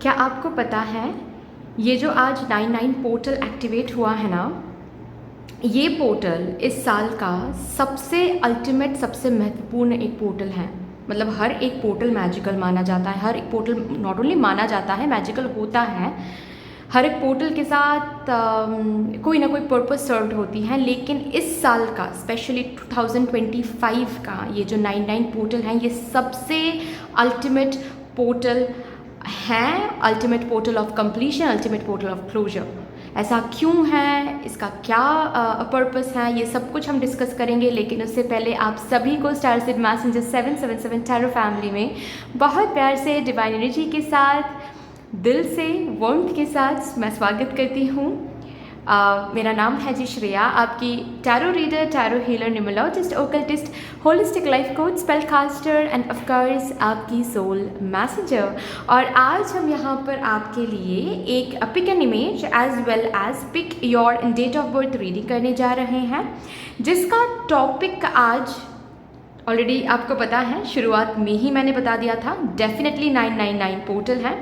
क्या आपको पता है ये जो आज 99 पोर्टल एक्टिवेट हुआ है ना, ये पोर्टल इस साल का सबसे अल्टीमेट सबसे महत्वपूर्ण एक पोर्टल है। मतलब हर एक पोर्टल मैजिकल माना जाता है, हर एक पोर्टल नॉट ओनली माना जाता है, मैजिकल होता है। हर एक पोर्टल के साथ कोई ना कोई पर्पस सर्व्ड होती है, लेकिन इस साल का स्पेशली 2025 का ये जो 99 पोर्टल हैं, ये सबसे अल्टीमेट पोर्टल है, ultimate portal of completion, ultimate portal of closure. ऐसा क्यों है, इसका क्या पर्पस है, ये सब कुछ हम डिस्कस करेंगे। लेकिन उससे पहले आप सभी को star seed messenger 777 tarot family में बहुत प्यार से डिवाइन एनर्जी के साथ, दिल से वार्मथ के साथ मैं स्वागत करती हूँ। मेरा नाम है जी श्रेया, आपकी tarot reader, tarot healer, numerologist, occultist, holistic life coach, spell caster and of course आपकी सोल मैसेंजर। और आज हम यहाँ पर आपके लिए एक pick an image as well as pick your date of birth reading करने जा रहे हैं, जिसका टॉपिक आज ऑलरेडी आपको पता है, शुरुआत में ही मैंने बता दिया था। डेफिनेटली 999 पोर्टल है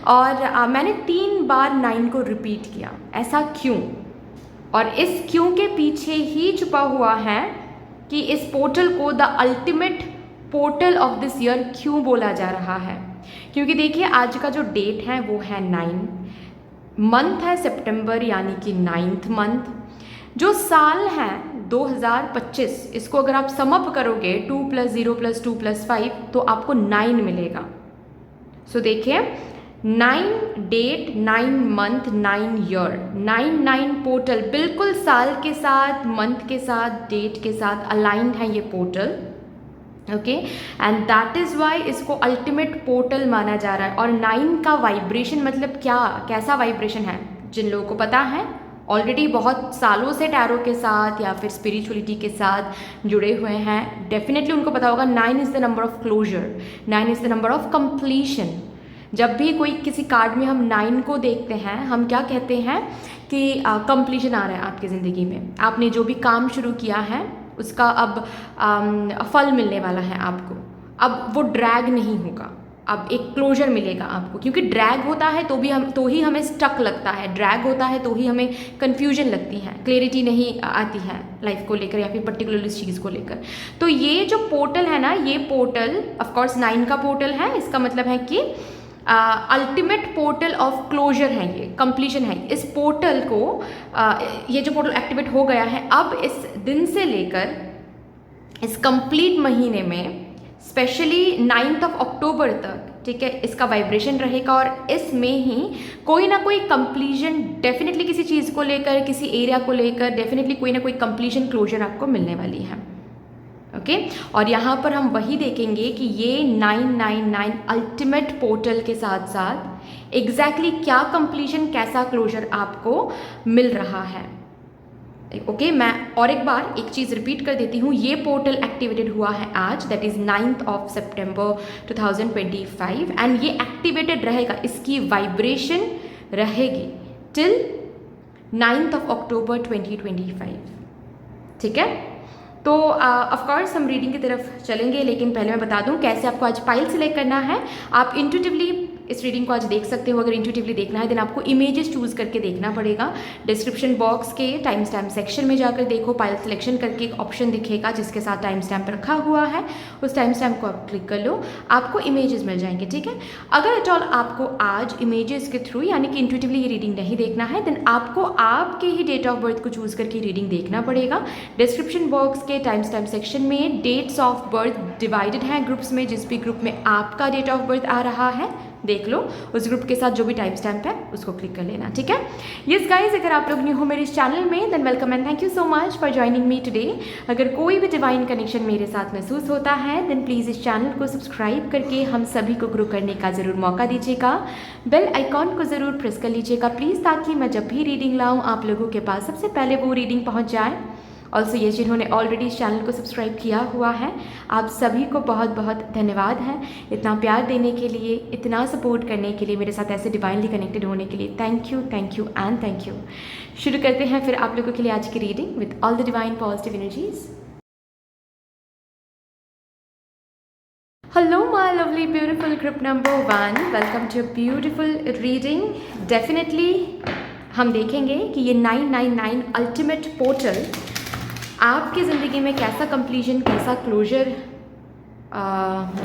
और मैंने 3 बार 9 को रिपीट किया। ऐसा क्यों, और इस क्यों के पीछे ही छुपा हुआ है कि इस पोर्टल को the ultimate portal of this year क्यों बोला जा रहा है। क्योंकि देखिए आज का जो डेट है वो है 9, मंथ है सितंबर, यानी कि 9th मंथ। जो साल है 2025, इसको अगर आप सम अप करोगे 2 + 0 + 2 + 5 तो आपको 9 मिलेगा। सो देखिए 9 डेट, 9 मंथ, 9 ईयर, 99 पोर्टल बिल्कुल साल के साथ, मंथ के साथ, डेट के साथ अलाइंड है ये portal. Okay, and that is why इसको अल्टीमेट पोर्टल माना जा रहा है। और 9 का वाइब्रेशन मतलब क्या, कैसा वाइब्रेशन है, जिन लोगों को पता है ऑलरेडी बहुत सालों से टैरो के साथ या फिर स्पिरिचुअलिटी के साथ जुड़े हुए हैं, डेफिनेटली उनको पता होगा 9 is the number of closure, 9 is the number of completion. जब भी कोई किसी कार्ड में हम 9 को देखते हैं, हम क्या कहते हैं कि कंप्लीशन आ रहा है आपकी ज़िंदगी में। आपने जो भी काम शुरू किया है उसका अब फल मिलने वाला है आपको। अब वो ड्रैग नहीं होगा, अब एक क्लोजर मिलेगा आपको। क्योंकि ड्रैग होता है तो ही हमें स्टक लगता है, ड्रैग होता है तो ही हमें कन्फ्यूजन लगती है, क्लैरिटी नहीं आती है लाइफ को लेकर या फिर पर्टिकुलर इस चीज़ को लेकर। तो ये जो पोर्टल है ना, ये पोर्टल ऑफकोर्स 9 का पोर्टल है। इसका मतलब है कि अल्टीमेट पोर्टल ऑफ क्लोजर है, ये कंप्लीशन है। इस पोर्टल को ये जो पोर्टल एक्टिवेट हो गया है, अब इस दिन से लेकर इस कंप्लीट महीने में स्पेशली 9th ऑफ अक्टूबर तक, ठीक है, इसका वाइब्रेशन रहेगा। और इसमें ही कोई ना कोई कंप्लीशन डेफिनेटली किसी चीज़ को लेकर, किसी एरिया को लेकर डेफिनेटली कोई ना कोई कंप्लीशन क्लोजर आपको मिलने वाली है। ओके, और यहाँ पर हम वही देखेंगे कि ये 999 अल्टीमेट पोर्टल के साथ साथ एग्जैक्टली क्या कंप्लीशन, कैसा क्लोजर आपको मिल रहा है। ओके, मैं और एक बार एक चीज़ रिपीट कर देती हूँ। ये पोर्टल एक्टिवेटेड हुआ है आज, that is 9th of September 2025 and ये एक्टिवेटेड रहेगा, इसकी वाइब्रेशन रहेगी टिल 9th ऑफ अक्टूबर 2025। ठीक है, तो ऑफकोर्स हम रीडिंग की तरफ चलेंगे, लेकिन पहले मैं बता दूं कैसे आपको आज पाइल सिलेक्ट करना है। आप इंट्यूटिवली इस रीडिंग को आज देख सकते हो। अगर इंट्यूटिवली देखना है देन आपको इमेजेस चूज़ करके देखना पड़ेगा। डिस्क्रिप्शन बॉक्स के टाइम स्टैम्प सेक्शन में जाकर देखो, पाइल सिलेक्शन करके एक ऑप्शन दिखेगा जिसके साथ टाइम स्टैम्प रखा हुआ है, उस टाइम स्टैम्प को आप क्लिक कर लो, आपको इमेजेस मिल जाएंगे। ठीक है, अगर एट ऑल आपको आज इमेजेस के थ्रू यानी कि इंट्यूटिवली ये रीडिंग नहीं देखना है देन आपको आपके ही डेट ऑफ बर्थ को चूज़ करके रीडिंग देखना पड़ेगा। डिस्क्रिप्शन बॉक्स के टाइम स्टैम्प सेक्शन में डेट्स ऑफ बर्थ डिवाइडेड हैं ग्रुप्स में, जिस भी ग्रुप में आपका डेट ऑफ बर्थ आ रहा है देख लो, उस ग्रुप के साथ जो भी टाइम स्टैम्प है उसको क्लिक कर लेना। ठीक है, यस गाइज, अगर आप लोग न्यू हो मेरे इस चैनल में than welcome and thank you so much for joining me today. अगर कोई भी डिवाइन कनेक्शन मेरे साथ महसूस होता है देन प्लीज़ इस चैनल को सब्सक्राइब करके हम सभी को ग्रो करने का ज़रूर मौका दीजिएगा। बेल आइकॉन को ज़रूर प्रेस कर लीजिएगा प्लीज़, ताकि मैं जब भी रीडिंग लाऊँ आप लोगों के पास सबसे पहले वो रीडिंग पहुँच जाए। ऑल्सो ये जिन्होंने ऑलरेडी इस चैनल को सब्सक्राइब किया हुआ है, आप सभी को बहुत बहुत धन्यवाद है इतना प्यार देने के लिए, इतना सपोर्ट करने के लिए, मेरे साथ ऐसे डिवाइनली कनेक्टेड होने के लिए। Thank you and thank you. शुरू करते हैं फिर आप लोगों के लिए आज की reading with all the divine positive energies. Hello, my lovely, beautiful group number 1. Welcome to a beautiful reading. Definitely हम देखेंगे कि ये 999 अल्टीमेट पोर्टल आपकी ज़िंदगी में कैसा कंप्लीशन, कैसा क्लोजर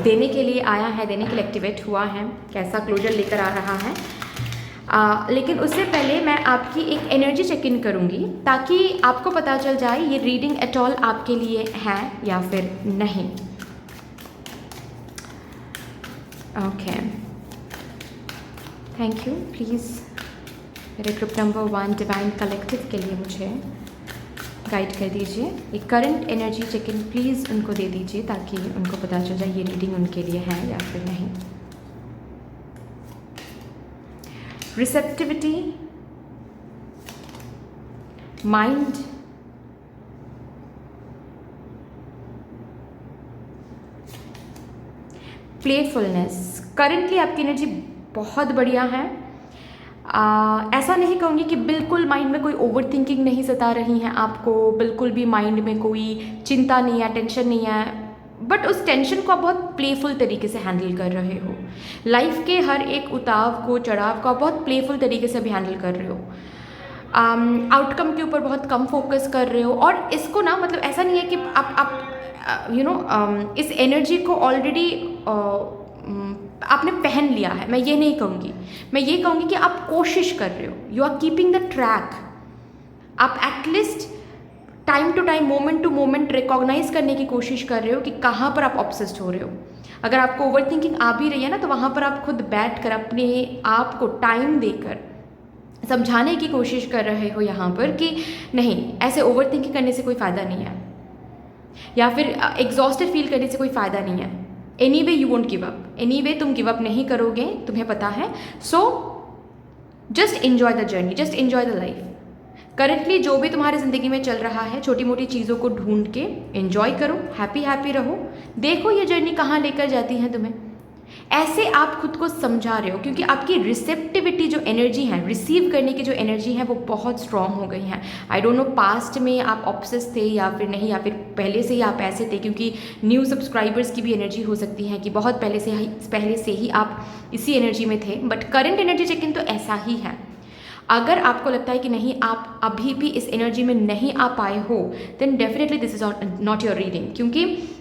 देने के लिए आया है, देने के लिए एक्टिवेट हुआ है, कैसा क्लोजर लेकर आ रहा है। लेकिन उससे पहले मैं आपकी एक एनर्जी चेक इन करूँगी ताकि आपको पता चल जाए ये रीडिंग एट ऑल आपके लिए है या फिर नहीं। Okay, thank you. प्लीज़ मेरे ग्रुप नंबर 1 डिवाइन कलेक्टिव के लिए मुझे गाइड कर दीजिए। एक current energy check in please उनको दे दीजिए ताकि उनको पता चल जाए ये रीडिंग उनके लिए है या फिर नहीं। Receptivity, mind, playfulness. करंटली आपकी एनर्जी बहुत बढ़िया है। ऐसा नहीं कहूँगी कि बिल्कुल माइंड में कोई ओवर थिंकिंग नहीं सता रही है आपको, बिल्कुल भी माइंड में कोई चिंता नहीं है, टेंशन नहीं है, बट उस टेंशन को आप बहुत प्लेफुल तरीके से हैंडल कर रहे हो। लाइफ के हर एक उताव को, चढ़ाव को आप बहुत प्लेफुल तरीके से भी हैंडल कर रहे हो। आउटकम के ऊपर बहुत कम फोकस कर रहे हो। और इसको ना, मतलब ऐसा नहीं है कि आप इस एनर्जी को ऑलरेडी आपने पहन लिया है, मैं ये नहीं कहूँगी। मैं ये कहूँगी कि आप कोशिश कर रहे हो, you are keeping the track. आप at least time to time, moment to moment recognise करने की कोशिश कर रहे हो कि कहाँ पर आप ऑब्सेस्ड हो रहे हो। अगर आपको ओवर थिंकिंग आ भी रही है ना, तो वहाँ पर आप खुद बैठ कर अपने आप को टाइम देकर समझाने की कोशिश कर रहे हो यहाँ पर कि नहीं, ऐसे ओवर थिंकिंग करने से कोई फ़ायदा नहीं है, या फिर एग्जॉस्टेड फील करने से कोई फ़ायदा नहीं है। Anyway you won't give up, anyway तुम गिव अप नहीं करोगे, तुम्हें पता है। So just enjoy the journey, just enjoy the life. Currently जो भी तुम्हारी ज़िंदगी में चल रहा है, छोटी मोटी चीज़ों को ढूंढ के एन्जॉय करो, हैप्पी हैप्पी रहो। देखो ये जर्नी कहाँ लेकर जाती है तुम्हें। ऐसे आप खुद को समझा रहे हो क्योंकि आपकी रिसेप्टिविटी जो एनर्जी है, रिसीव करने की जो एनर्जी है, वो बहुत स्ट्रांग हो गई है। आई डोंट नो पास्ट में आप ऑब्सेस थे या फिर नहीं, या फिर पहले से ही आप ऐसे थे, क्योंकि न्यू सब्सक्राइबर्स की भी एनर्जी हो सकती है कि बहुत पहले से ही आप इसी एनर्जी में थे। But current energy check in तो ऐसा ही है। अगर आपको लगता है कि नहीं, आप अभी भी इस एनर्जी में नहीं आ पाए हो, then definitely this is not your reading. क्योंकि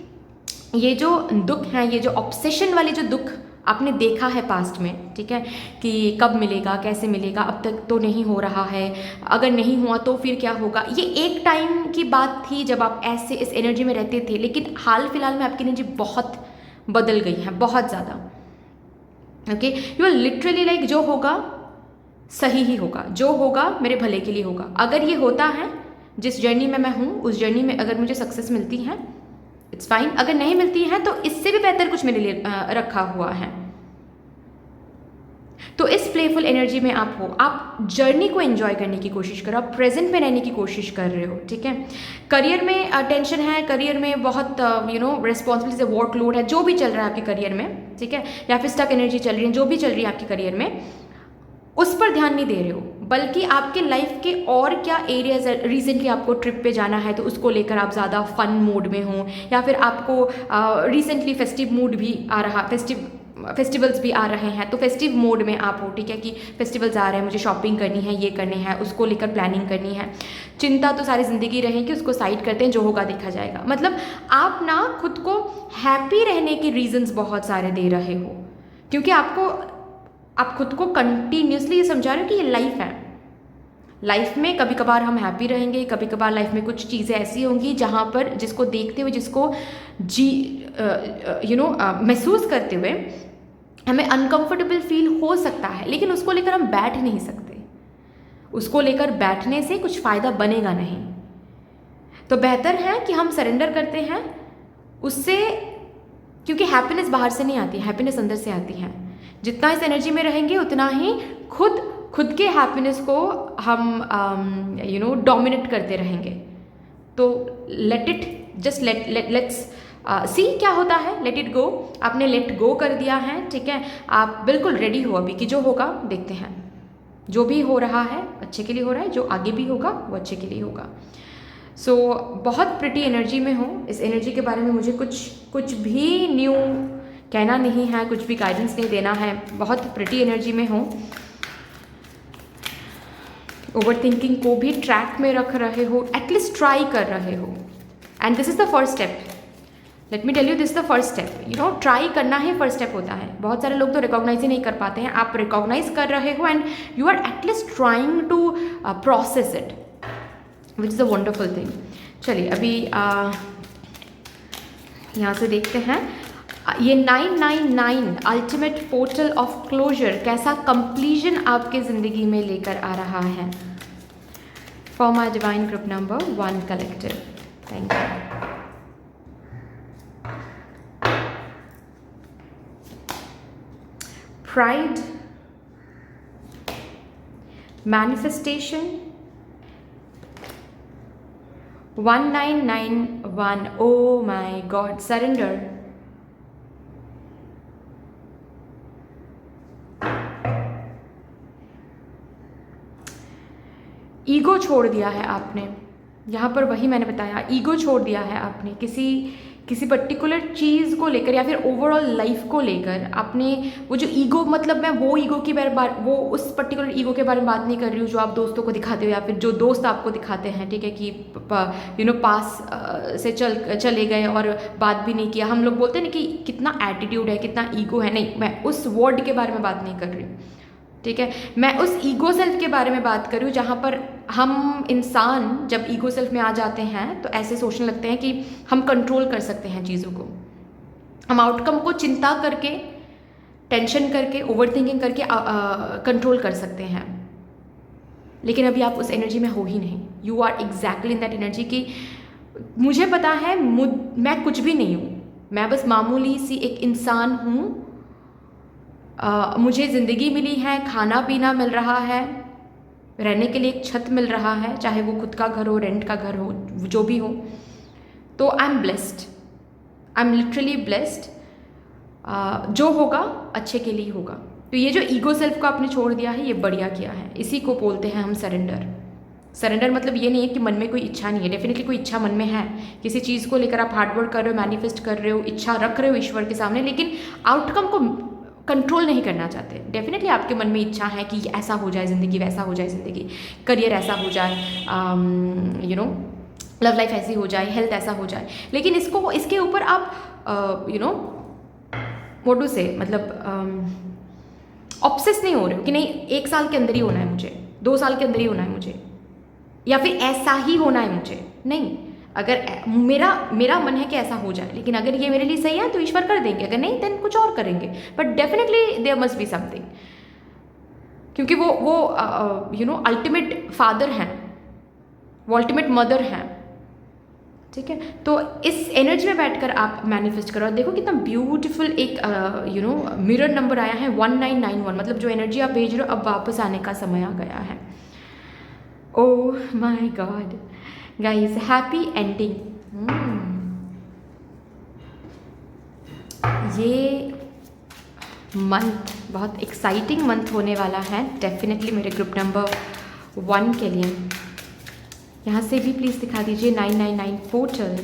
ये जो दुख है, ये जो ऑब्सेशन वाले जो दुख आपने देखा है पास्ट में, ठीक है, कि कब मिलेगा, कैसे मिलेगा, अब तक तो नहीं हो रहा है, अगर नहीं हुआ तो फिर क्या होगा, ये एक टाइम की बात थी जब आप ऐसे इस एनर्जी में रहते थे। लेकिन हाल फिलहाल में आपकी एनर्जी बहुत बदल गई है, बहुत ज़्यादा। Okay, you are literally like जो होगा सही ही होगा, जो होगा मेरे भले के लिए होगा। अगर ये होता है, जिस जर्नी में मैं हूँ उस जर्नी में अगर मुझे सक्सेस मिलती है, इट्स फाइन। अगर नहीं मिलती है तो इससे भी बेहतर कुछ मेरे लिए रखा हुआ है। तो इस प्लेफुल एनर्जी में आप हो, आप जर्नी को एंजॉय करने की कोशिश करो, आप प्रेजेंट में रहने की कोशिश कर रहे हो, ठीक है। करियर में टेंशन है, करियर में बहुत रिस्पॉन्सिबिलिटी से वर्कलोड है, जो भी चल रहा है आपके करियर में, ठीक है, या फिर स्टक एनर्जी चल रही है, जो भी चल रही है आपके करियर में, उस पर ध्यान नहीं दे रहे हो, बल्कि आपके लाइफ के और क्या एरियाज, रिसेंटली आपको ट्रिप पे जाना है तो उसको लेकर आप ज़्यादा फन मोड में हो, या फिर आपको रिसेंटली फेस्टिव मूड भी आ रहा, फेस्टिवल्स भी आ रहे हैं, तो फेस्टिव मोड में आप हो, ठीक है, कि फेस्टिवल्स आ रहे हैं, मुझे शॉपिंग करनी है, ये करनी है, उसको लेकर प्लानिंग करनी है। चिंता तो सारी ज़िंदगी रहेगी, उसको साइड करते हैं, जो होगा देखा जाएगा। मतलब आप ना खुद को हैप्पी रहने के रीजंस बहुत सारे दे रहे हो, क्योंकि आप खुद को कंटिन्यूसली ये समझा रहे हो कि ये लाइफ है। लाइफ में कभी कभार हम हैप्पी रहेंगे, कभी कभार लाइफ में कुछ चीज़ें ऐसी होंगी जहाँ पर जिसको देखते हुए, जिसको महसूस करते हुए हमें अनकंफर्टेबल फील हो सकता है, लेकिन उसको लेकर हम बैठ नहीं सकते। उसको लेकर बैठने से कुछ फ़ायदा बनेगा नहीं। तो बेहतर है कि हम सरेंडर करते हैं उससे, क्योंकि हैप्पीनेस बाहर से नहीं आती, हैप्पीनेस अंदर से आती है। जितना इस एनर्जी में रहेंगे उतना ही खुद के हैप्पीनेस को हम डोमिनेट करते रहेंगे। तो लेट्स सी क्या होता है, लेट इट गो। आपने लेट गो कर दिया है, ठीक है, आप बिल्कुल रेडी हो अभी कि जो होगा देखते हैं। जो भी हो रहा है अच्छे के लिए हो रहा है, जो आगे भी होगा वो अच्छे के लिए होगा। बहुत प्रिटी एनर्जी में हो। इस एनर्जी के बारे में मुझे कुछ भी न्यू कहना नहीं है, कुछ भी गाइडेंस नहीं देना है, बहुत प्रिटी एनर्जी में हो, ओवर थिंकिंग को भी ट्रैक में रख रहे हो, एटलीस्ट ट्राई कर रहे हो, and this is the first step. Let me tell you, this the first step. You know, try करना ही फर्स्ट स्टेप होता है। बहुत सारे लोग तो रिकॉग्नाइज ही नहीं कर पाते हैं, आप रिकॉग्नाइज कर रहे हो and you are at least trying to process it, which is a wonderful thing. चलिए अभी यहाँ से देखते हैं ये 999 अल्टीमेट पोर्टल ऑफ क्लोजर कैसा कंप्लीशन आपके ज़िंदगी में लेकर आ रहा है। For my divine group number 1 collective, thank you. Pride, manifestation, 1991, oh my God, surrender, ego छोड़ दिया है आपने, यहाँ पर वही मैंने बताया, ईगो छोड़ दिया है आपने किसी पर्टिकुलर चीज़ को लेकर या फिर ओवरऑल लाइफ को लेकर। आपने वो जो ईगो, मतलब मैं वो ईगो की वो उस पर्टिकुलर ईगो के बारे में बात नहीं कर रही हूँ जो आप दोस्तों को दिखाते हो या फिर जो दोस्त आपको दिखाते हैं, ठीक है, कि यू नो पास से चले गए और बात भी नहीं किया। हम लोग बोलते हैं ना कि कितना एटीट्यूड है, कितना ईगो है। नहीं, मैं उस वर्ड के बारे में बात नहीं कर रही हूँ, ठीक है, मैं उस ईगो सेल्फ के बारे में बात कर रही हूँ जहाँ पर हम इंसान जब ईगो सेल्फ में आ जाते हैं तो ऐसे सोचने लगते हैं कि हम कंट्रोल कर सकते हैं चीज़ों को, हम आउटकम को चिंता करके, टेंशन करके, ओवर थिंकिंग करके कंट्रोल कर सकते हैं। लेकिन अभी आप उस एनर्जी में हो ही नहीं। You are exactly in that energy कि मुझे पता है मैं कुछ भी नहीं हूँ, मैं बस मामूली सी एक इंसान हूँ। मुझे ज़िंदगी मिली है, खाना पीना मिल रहा है, रहने के लिए एक छत मिल रहा है, चाहे वो खुद का घर हो, रेंट का घर हो, जो भी हो, तो I am blessed, I am literally blessed. जो होगा अच्छे के लिए होगा। तो ये जो ईगो सेल्फ को आपने छोड़ दिया है, ये बढ़िया किया है। इसी को बोलते हैं हम सरेंडर। सरेंडर मतलब ये नहीं है कि मन में कोई इच्छा नहीं है, डेफिनेटली कोई इच्छा मन में है, किसी चीज़ को लेकर आप हार्डवर्क कर रहे हो, मैनिफेस्ट कर रहे हो, इच्छा रख रहे हो ईश्वर के सामने, लेकिन आउटकम को कंट्रोल नहीं करना चाहते। डेफिनेटली आपके मन में इच्छा है कि ऐसा हो जाए ज़िंदगी, वैसा हो जाए ज़िंदगी, करियर ऐसा हो जाए, यू नो लव लाइफ ऐसी हो जाए, हेल्थ ऐसा हो जाए, लेकिन इसके ऊपर आप यू नो मोटू से मतलब ऑब्सेस नहीं हो रहे हो कि नहीं 1 साल के अंदर ही होना है मुझे, 2 साल के अंदर ही होना है मुझे, या फिर ऐसा ही होना है मुझे। नहीं, अगर मेरा मन है कि ऐसा हो जाए, लेकिन अगर ये मेरे लिए सही है तो ईश्वर कर देंगे, अगर नहीं देन कुछ और करेंगे, but definitely there must be something, क्योंकि वो यू नो अल्टीमेट फादर हैं, वो अल्टीमेट मदर हैं, ठीक है। तो इस एनर्जी में बैठकर आप मैनिफेस्ट करो और देखो कितना ब्यूटीफुल एक यू नो मिरर नंबर आया है 1991, मतलब जो एनर्जी आप भेज रहे हो अब वापस आने का समय आ गया है। Oh my God guys, happy ending. ये मंथ बहुत एक्साइटिंग मंथ होने वाला है डेफिनेटली मेरे ग्रुप नंबर 1 के लिए। यहाँ से भी प्लीज़ दिखा दीजिए 999 पोर्टल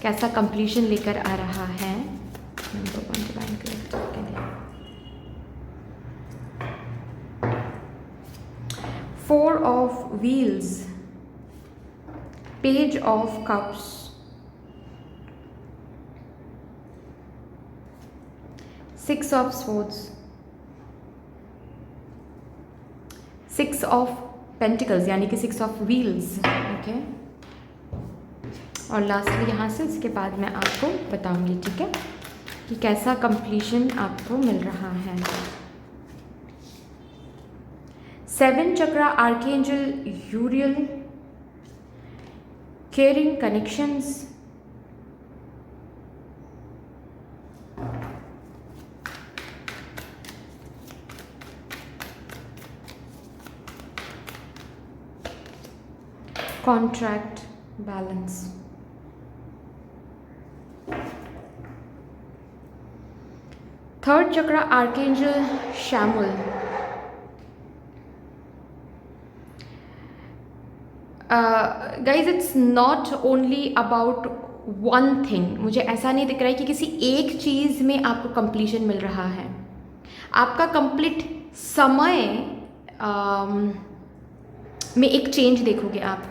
कैसा कंप्लीशन लेकर आ रहा है नंबर 1 डिवाइन कलेक्टिव के लिए। 4 of wheels, page of cups, 6 of swords, 6 of pentacles यानी कि 6 ऑफ व्हील्स, ओके। और लास्टली यहाँ से इसके बाद मैं आपको बताऊंगी, ठीक है, कि कैसा कंप्लीशन आपको मिल रहा है। 7 चक्रा archangel यूरियल, caring connections, contract, balance, third chakra archangel Shamuel, guys, it's not only about one thing, मुझे ऐसा नहीं दिख रहा है कि किसी एक चीज़ में आपको कंप्लीशन मिल रहा है। आपका कंप्लीट समय में एक चेंज देखोगे आप,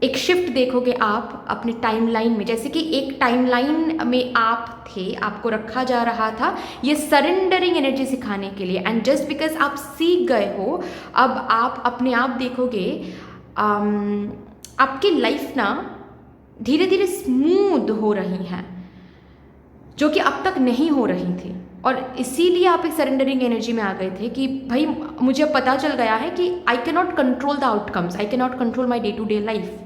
एक शिफ्ट देखोगे आप अपने टाइमलाइन में। जैसे कि एक टाइमलाइन में आप थे, आपको रखा जा रहा था ये सरेंडरिंग एनर्जी सिखाने के लिए, एंड जस्ट बिकॉज आप सीख गए हो, अब आप अपने आप देखोगे आपकी लाइफ ना धीरे धीरे स्मूथ हो रही है, जो कि अब तक नहीं हो रही थी। और इसीलिए आप एक सरेंडरिंग एनर्जी में आ गए थे कि भाई मुझे पता चल गया है कि I can not control the outcomes, I can not control my day to day life.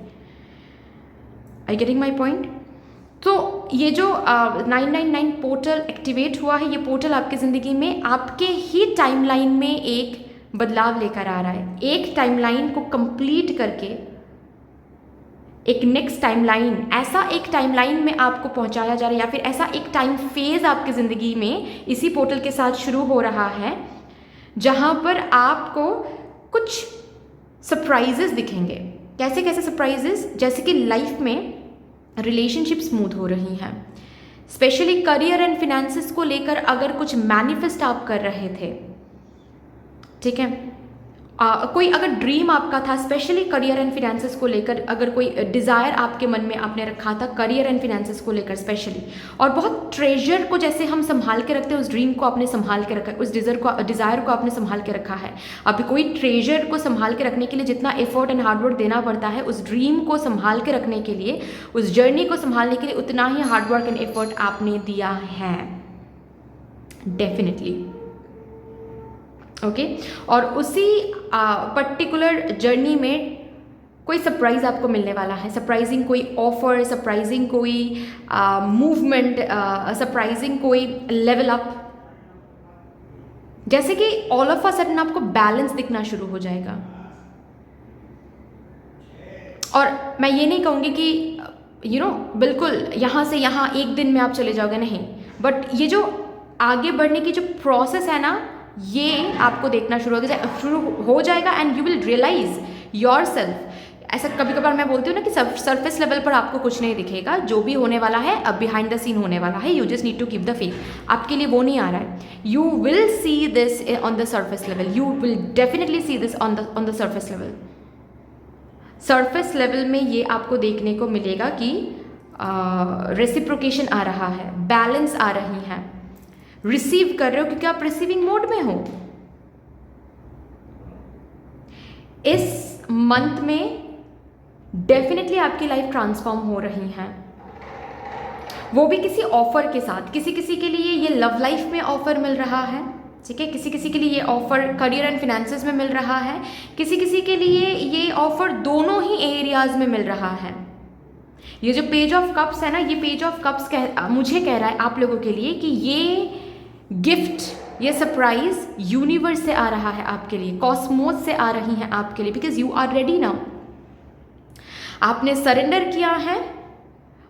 I getting my point? तो ये जो 999 पोर्टल एक्टिवेट हुआ है, ये पोर्टल आपकी ज़िंदगी में आपके ही टाइमलाइन में एक बदलाव लेकर आ रहा है। एक टाइमलाइन को कंप्लीट करके एक नेक्स्ट टाइमलाइन, ऐसा एक टाइमलाइन में आपको पहुंचाया जा रहा है, या फिर ऐसा एक टाइम फेज आपकी ज़िंदगी में इसी पोर्टल के साथ शुरू हो रहा है, जहां पर आपको कुछ सरप्राइजेस दिखेंगे। कैसे कैसे सरप्राइजेस? जैसे कि लाइफ में रिलेशनशिप स्मूथ हो रही हैं, स्पेशली करियर एंड फिनेंसेस को लेकर अगर कुछ मैनिफेस्ट आप कर रहे थे, ठीक है, कोई अगर ड्रीम आपका था स्पेशली करियर एंड फिनेंसेस को लेकर, अगर कोई डिज़ायर आपके मन में आपने रखा था करियर एंड फिनेंसेस को लेकर स्पेशली, और बहुत ट्रेजर को जैसे हम संभाल के रखते हैं, उस ड्रीम को आपने संभाल के रखा है, उस डिज़ायर को आपने संभाल के रखा है। अभी कोई ट्रेजर को संभाल के रखने के लिए जितना एफर्ट एंड हार्डवर्क देना पड़ता है, उस ड्रीम को संभाल के रखने के लिए, उस जर्नी को संभालने के लिए उतना ही हार्डवर्क एंड एफर्ट आपने दिया है, डेफिनेटली। ओके और उसी पर्टिकुलर जर्नी में कोई सरप्राइज आपको मिलने वाला है, सरप्राइजिंग कोई ऑफर, सरप्राइजिंग कोई मूवमेंट, सरप्राइजिंग कोई लेवल अप। जैसे कि ऑल ऑफ अ सडन आपको बैलेंस दिखना शुरू हो जाएगा। और मैं ये नहीं कहूँगी कि बिल्कुल यहाँ से यहाँ एक दिन में आप चले जाओगे, नहीं, बट ये जो आगे बढ़ने की जो प्रोसेस है ना, ये आपको देखना शुरू हो जाएगा and you will realise your self. ऐसा कभी कभार मैं बोलती हूँ ना कि सरफेस लेवल पर आपको कुछ नहीं दिखेगा, जो भी होने वाला है अब बिहाइंड द सीन होने वाला है, you just need to keep the faith. आपके लिए वो नहीं आ रहा है, you will see this on the surface level, you will definitely see this on the surface level. Surface level में ये आपको देखने को मिलेगा कि रेसिप्रोकेशन आ रहा है, बैलेंस आ रही है, रिसीव कर रहे हो क्योंकि आप रिसीविंग मोड में हो। इस मंथ में डेफिनेटली आपकी लाइफ ट्रांसफॉर्म हो रही है, वो भी किसी ऑफर के साथ। किसी किसी के लिए ये लव लाइफ में ऑफर मिल रहा है, ठीक है, किसी किसी के लिए ये ऑफर करियर एंड फिनेंसेस में मिल रहा है, किसी किसी के लिए ये ऑफर दोनों ही एरियाज में मिल रहा है। ये जो पेज ऑफ कप्स है ना, ये पेज ऑफ कप्स मुझे कह रहा है आप लोगों के लिए कि ये गिफ्ट, ये सरप्राइज यूनिवर्स से आ रहा है आपके लिए, कॉस्मोस से आ रही है आपके लिए, because you are ready now. आपने सरेंडर किया है,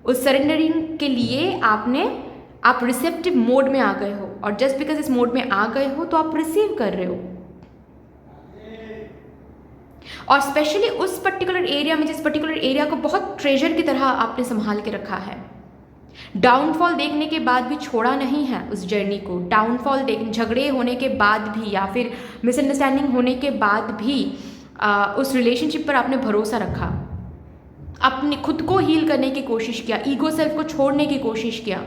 उस सरेंडरिंग के लिए आप रिसेप्टिव मोड में आ गए हो, और जस्ट बिकॉज इस मोड में आ गए हो तो आप रिसीव कर रहे हो। और स्पेशली उस पर्टिकुलर एरिया में, जिस पर्टिकुलर एरिया को बहुत ट्रेजर की तरह आपने संभाल के रखा है, डाउनफॉल देखने के बाद भी छोड़ा नहीं है उस जर्नी को। डाउनफॉल झगड़े होने के बाद भी या फिर मिसअंडरस्टैंडिंग होने के बाद भी उस रिलेशनशिप पर आपने भरोसा रखा, अपने खुद को हील करने की कोशिश किया, ईगो सेल्फ को छोड़ने की कोशिश किया,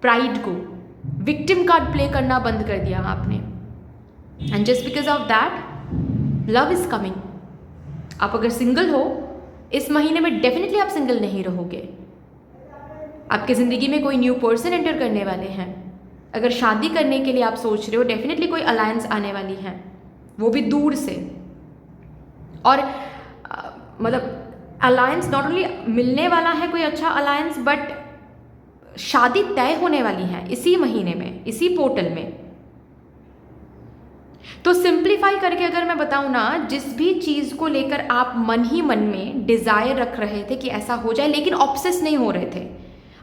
प्राइड को, विक्टिम कार्ड प्ले करना बंद कर दिया आपने, and just because of that love is coming. आप अगर सिंगल हो इस महीने में, डेफिनेटली आप सिंगल नहीं रहोगे, आपके ज़िंदगी में कोई न्यू पर्सन एंटर करने वाले हैं। अगर शादी करने के लिए आप सोच रहे हो, डेफिनेटली कोई अलायंस आने वाली है, वो भी दूर से। और मतलब अलायंस नॉट ओनली मिलने वाला है कोई अच्छा अलायंस, बट शादी तय होने वाली है इसी महीने में, इसी पोर्टल में। तो सिंप्लीफाई करके अगर मैं बताऊं ना, जिस भी चीज़ को लेकर आप मन ही मन में डिज़ायर रख रहे थे कि ऐसा हो जाए, लेकिन ऑब्सेस नहीं हो रहे थे,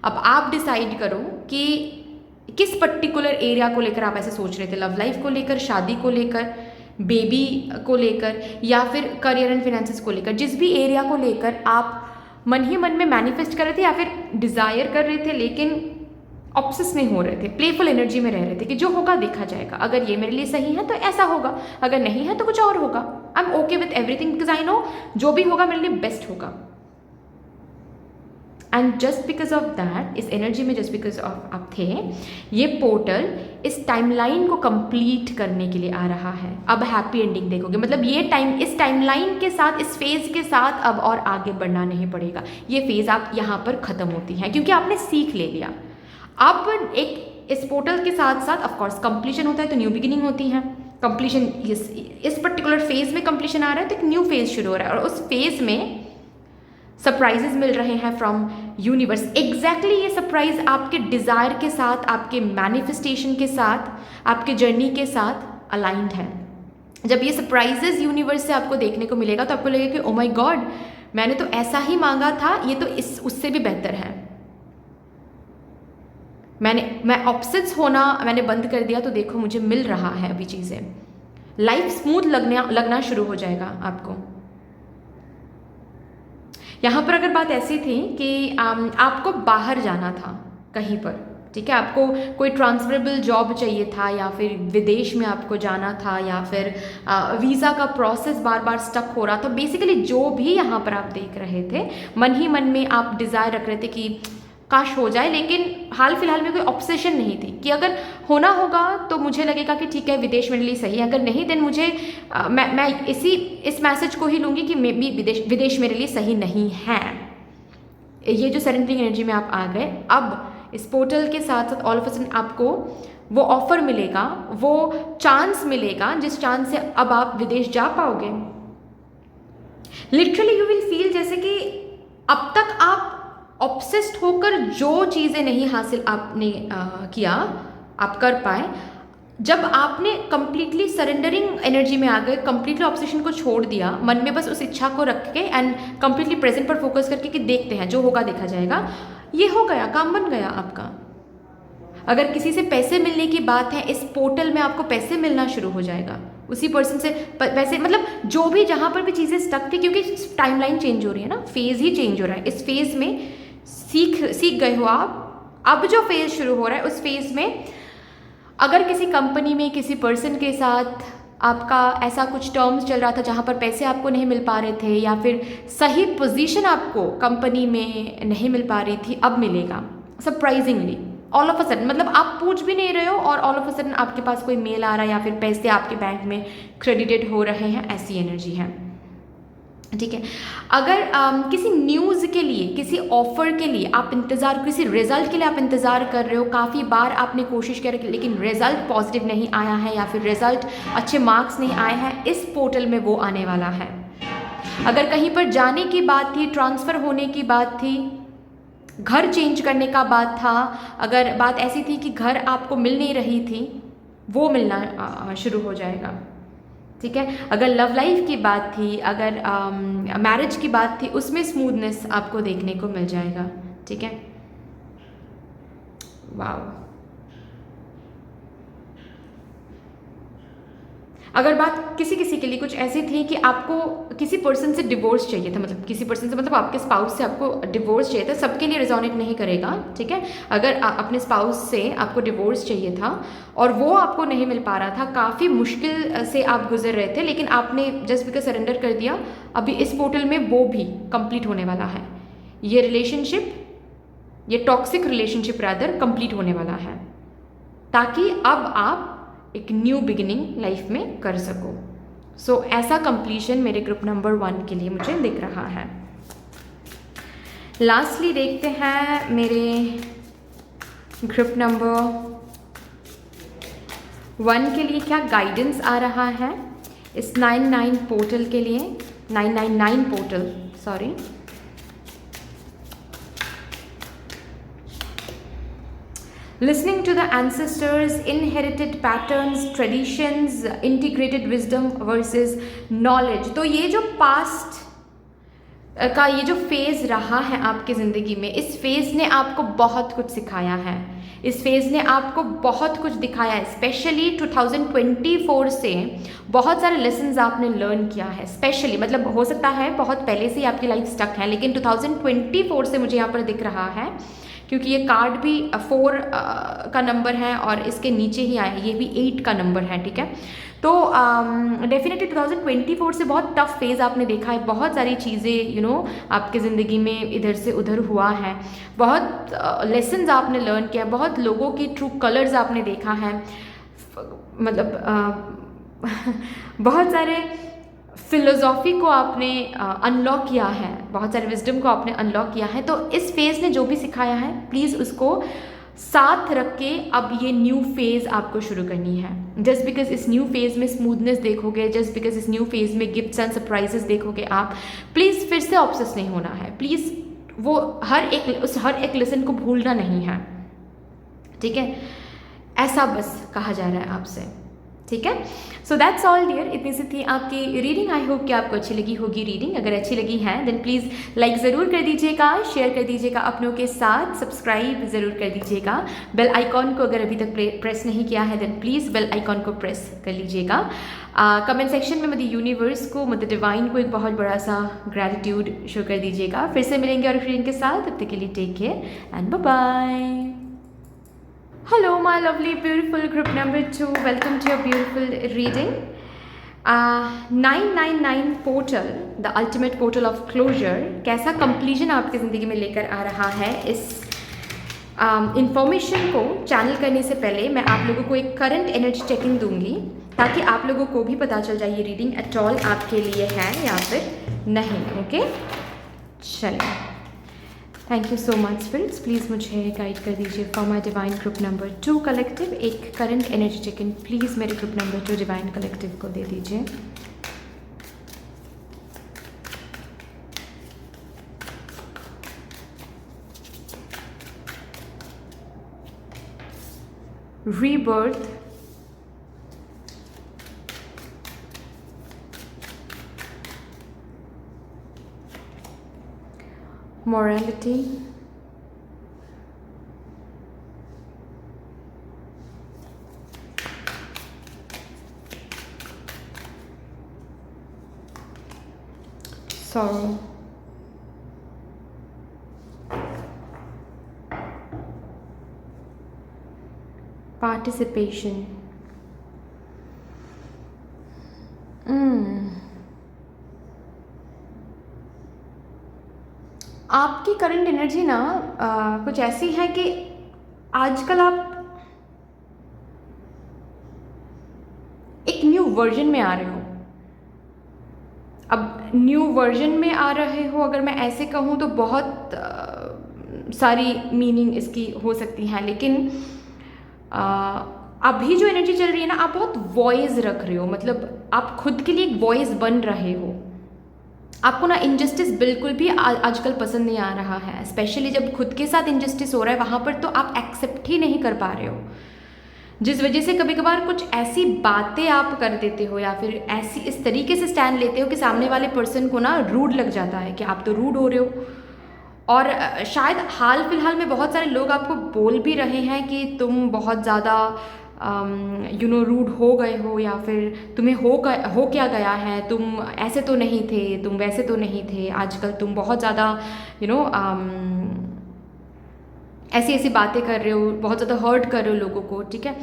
अब आप डिसाइड करो कि किस पर्टिकुलर एरिया को लेकर आप ऐसे सोच रहे थे। लव लाइफ को लेकर, शादी को लेकर, बेबी को लेकर, या फिर करियर एंड फिनेंसेस को लेकर। जिस भी एरिया को लेकर आप मन ही मन में मैनिफेस्ट कर रहे थे या फिर डिज़ायर कर रहे थे, लेकिन ऑब्सेस नहीं हो रहे थे, प्लेफुल एनर्जी में रह रहे थे कि जो होगा देखा जाएगा, अगर ये मेरे लिए सही है तो ऐसा होगा, अगर नहीं है तो कुछ और होगा। I am okay with everything because I know जो भी होगा मेरे लिए बेस्ट होगा। And just because of that, इस एनर्जी में जस्ट बिकॉज ऑफ आप थे, ये पोर्टल इस टाइमलाइन को कंप्लीट करने के लिए आ रहा है। अब हैप्पी एंडिंग देखोगे, मतलब ये इस टाइमलाइन के साथ, इस फेज़ के साथ अब और आगे बढ़ना नहीं पड़ेगा। ये फेज़ आप यहाँ पर ख़त्म होती है क्योंकि आपने सीख ले लिया। अब एक इस पोर्टल के साथ साथ ऑफकोर्स कंप्लीशन होता है तो न्यू बिगिनिंग होती है। कंप्लीशन इस पर्टिकुलर फेज़ में कंप्लीशन आ रहा है तो एक न्यू फेज़ शुरू हो रहा है, और उस फेज़ में सरप्राइजेस मिल रहे हैं फ्रॉम यूनिवर्स। एग्जैक्टली ये सरप्राइज आपके डिज़ायर के साथ, आपके मैनिफेस्टेशन के साथ, आपके जर्नी के साथ अलाइंड है। जब ये सरप्राइजेस यूनिवर्स से आपको देखने को मिलेगा तो आपको लगेगा कि ओ माय गॉड, मैंने तो ऐसा ही मांगा था, ये तो उससे भी बेहतर है। मैं ऑब्सेस होना मैंने बंद कर दिया तो देखो मुझे मिल रहा है अभी चीज़ें। लाइफ स्मूथ लगना शुरू हो जाएगा आपको। यहाँ पर अगर बात ऐसी थी कि आपको बाहर जाना था कहीं पर, ठीक है, आपको कोई ट्रांसफरेबल जॉब चाहिए था, या फिर विदेश में आपको जाना था, या फिर वीज़ा का प्रोसेस बार बार स्टक हो रहा था। बेसिकली जो भी यहाँ पर आप देख रहे थे, मन ही मन में आप डिज़ायर रख रहे थे कि काश हो जाए, लेकिन हाल फिलहाल में कोई ऑब्सेशन नहीं थी कि अगर होना होगा तो मुझे लगेगा कि ठीक है विदेश मेरे लिए सही है, अगर नहीं देन मुझे मैं इस मैसेज को ही लूँगी कि मे बी विदेश मेरे लिए सही नहीं है। ये जो सरेंडरिंग एनर्जी में आप आ गए, अब इस पोर्टल के साथ साथ ऑल ऑफ अ सडन आपको वो ऑफर मिलेगा, वो चांस मिलेगा जिस चांस से अब आप विदेश जा पाओगे। लिटरली यू विल फील जैसे कि अब तक आप ऑब्सेस्ड होकर जो चीज़ें नहीं हासिल आपने किया, आप कर पाए, जब आपने कंप्लीटली सरेंडरिंग एनर्जी में आ गए, कंप्लीटली ऑब्सेशन को छोड़ दिया, मन में बस उस इच्छा को रख के एंड कंप्लीटली प्रेजेंट पर फोकस करके कि देखते हैं जो होगा देखा जाएगा, ये हो गया, काम बन गया आपका। अगर किसी से पैसे मिलने की बात है, इस पोर्टल में आपको पैसे मिलना शुरू हो जाएगा। उसी पर्सन से पैसे, मतलब जो भी जहाँ पर भी चीज़ें स्टक थी, क्योंकि टाइमलाइन चेंज हो रही है ना, फेज़ ही चेंज हो रहा है। इस फेज़ में सीख गए हो आप। अब जो फेज़ शुरू हो रहा है उस फेज़ में अगर किसी कंपनी में किसी पर्सन के साथ आपका ऐसा कुछ टर्म्स चल रहा था जहाँ पर पैसे आपको नहीं मिल पा रहे थे, या फिर सही पोजीशन आपको कंपनी में नहीं मिल पा रही थी, अब मिलेगा surprisingly all of a sudden. मतलब आप पूछ भी नहीं रहे हो और ऑल ऑफ अ सडन आपके पास कोई मेल आ रहा है या फिर पैसे आपके बैंक में क्रेडिटेड हो रहे हैं, ऐसी एनर्जी है, ठीक है। अगर किसी न्यूज़ के लिए, किसी ऑफर के लिए आप इंतज़ार, किसी रिजल्ट के लिए आप इंतज़ार कर रहे हो, काफ़ी बार आपने कोशिश की लेकिन रिजल्ट पॉजिटिव नहीं आया है, या फिर रिजल्ट अच्छे मार्क्स नहीं आए हैं, इस पोर्टल में वो आने वाला है। अगर कहीं पर जाने की बात थी, ट्रांसफ़र होने की बात थी, घर चेंज करने का बात था, अगर बात ऐसी थी कि घर आपको मिल नहीं रही थी, वो मिलना शुरू हो जाएगा, ठीक है। अगर लव लाइफ की बात थी, अगर मैरिज की बात थी, उसमें स्मूथनेस आपको देखने को मिल जाएगा, ठीक है। वाव। अगर बात किसी के लिए कुछ ऐसी थी कि आपको किसी पर्सन से डिवोर्स चाहिए था, मतलब किसी पर्सन से, मतलब आपके स्पाउस से आपको डिवोर्स चाहिए था, सबके लिए रिजोनेट नहीं करेगा, ठीक है। अगर अपने स्पाउस से आपको डिवोर्स चाहिए था और वो आपको नहीं मिल पा रहा था, काफ़ी मुश्किल से आप गुजर रहे थे, लेकिन आपने जस्ट बिकॉज सरेंडर कर दिया, अभी इस पोर्टल में वो भी कंप्लीट होने वाला है। ये रिलेशनशिप, ये टॉक्सिक रिलेशनशिप रादर कंप्लीट होने वाला है, ताकि अब आप एक न्यू बिगिनिंग लाइफ में कर सको। सो ऐसा कंप्लीशन मेरे ग्रुप नंबर 1 के लिए मुझे दिख रहा है। लास्टली देखते हैं मेरे ग्रुप नंबर 1 के लिए क्या गाइडेंस आ रहा है इस 99 पोर्टल के लिए, 999 portal, sorry. Listening to the ancestors, inherited patterns, traditions, integrated wisdom versus knowledge। तो ये जो पास्ट का ये जो फेज़ रहा है आपकी ज़िंदगी में, इस फेज़ ने आपको बहुत कुछ सिखाया है, इस फेज़ ने आपको बहुत कुछ दिखाया है। स्पेशली 2024 से बहुत सारे लेसन्स आपने लर्न किया है। स्पेशली मतलब हो सकता है बहुत पहले से ही आपकी लाइफ स्टक है, लेकिन 2024 से मुझे यहाँ पर दिख रहा है, क्योंकि ये कार्ड भी 4 का नंबर है और इसके नीचे ही आया, ये भी 8 का नंबर है, ठीक है। तो डेफिनेटली 2024 से बहुत टफ फेज़ आपने देखा है, बहुत सारी चीज़ें आपके ज़िंदगी में इधर से उधर हुआ है, बहुत लेसन्स आपने लर्न किया, बहुत लोगों के ट्रू कलर्स आपने देखा है, मतलब बहुत सारे फिलोसॉफी को आपने अनलॉक किया है, बहुत सारे विजडम को आपने अनलॉक किया है। तो इस फेज़ ने जो भी सिखाया है, प्लीज़ उसको साथ रख के अब ये न्यू फेज़ आपको शुरू करनी है। जस्ट बिकॉज इस न्यू फेज़ में स्मूथनेस देखोगे, जस्ट बिकॉज इस न्यू फेज़ में गिफ्ट्स एंड सरप्राइजेस देखोगे आप, प्लीज़ फिर से ऑब्सेस नहीं होना है, प्लीज़ वो हर एक लेसन को भूलना नहीं है, ठीक है। ऐसा बस कहा जा रहा है आपसे, ठीक है। सो दैट्स ऑल डियर, इतनी सी थी आपकी रीडिंग। आई होप कि आपको अच्छी लगी होगी रीडिंग। अगर अच्छी लगी है देन प्लीज़ लाइक ज़रूर कर दीजिएगा, शेयर कर दीजिएगा अपनों के साथ, सब्सक्राइब ज़रूर कर दीजिएगा। बेल आइकॉन को अगर अभी तक प्रेस नहीं किया है देन प्लीज़ बेल आइकॉन को प्रेस कर लीजिएगा। कमेंट सेक्शन में मुझे यूनिवर्स को, मुझे डिवाइन को एक बहुत बड़ा सा ग्रैटिट्यूड शो कर दीजिएगा। फिर से मिलेंगे और रीडिंग के साथ, तब तक के लिए take care and bye bye. Hello my lovely beautiful group number 2, welcome to your beautiful reading. 999 portal, the ultimate portal of closure, कैसा कंप्लीजन आपकी ज़िंदगी में लेकर आ रहा है। इस इंफॉर्मेशन को चैनल करने से पहले मैं आप लोगों को एक करंट एनर्जी चेकिंग दूंगी, ताकि आप लोगों को भी पता चल जाए ये रीडिंग एट ऑल आपके लिए है या फिर नहीं। ओके, चलिए, thank you so much spirits, please मुझे गाइड कर दीजिए for my divine group number 2 collective. एक current energy check in please मेरे ग्रुप नंबर 2 डिवाइन कलेक्टिव को दे दीजिए। रीबर्थ, morality, sorrow, participation, आपकी करंट एनर्जी ना कुछ ऐसी है कि आजकल आप एक न्यू वर्जन में आ रहे हो। अब न्यू वर्जन में आ रहे हो, अगर मैं ऐसे कहूँ तो बहुत सारी मीनिंग इसकी हो सकती हैं, लेकिन अभी जो एनर्जी चल रही है ना, आप बहुत वॉइस रख रहे हो, मतलब आप खुद के लिए एक वॉइस बन रहे हो। आपको ना इनजस्टिस बिल्कुल भी आजकल पसंद नहीं आ रहा है, स्पेशली जब खुद के साथ इनजस्टिस हो रहा है, वहाँ पर तो आप एक्सेप्ट ही नहीं कर पा रहे हो, जिस वजह से कभी कभार कुछ ऐसी बातें आप कर देते हो या फिर ऐसी इस तरीके से स्टैंड लेते हो कि सामने वाले पर्सन को ना रूड लग जाता है कि आप तो रूड हो रहे हो। और शायद हाल फिलहाल में बहुत सारे लोग आपको बोल भी रहे हैं कि तुम बहुत ज़्यादा रूड हो गए हो, या फिर तुम्हें हो क्या गया है, तुम ऐसे तो नहीं थे, तुम वैसे तो नहीं थे, आजकल तुम बहुत ज़्यादा ऐसी ऐसी बातें कर रहे हो, बहुत ज़्यादा हर्ट कर रहे हो लोगों को, ठीक है।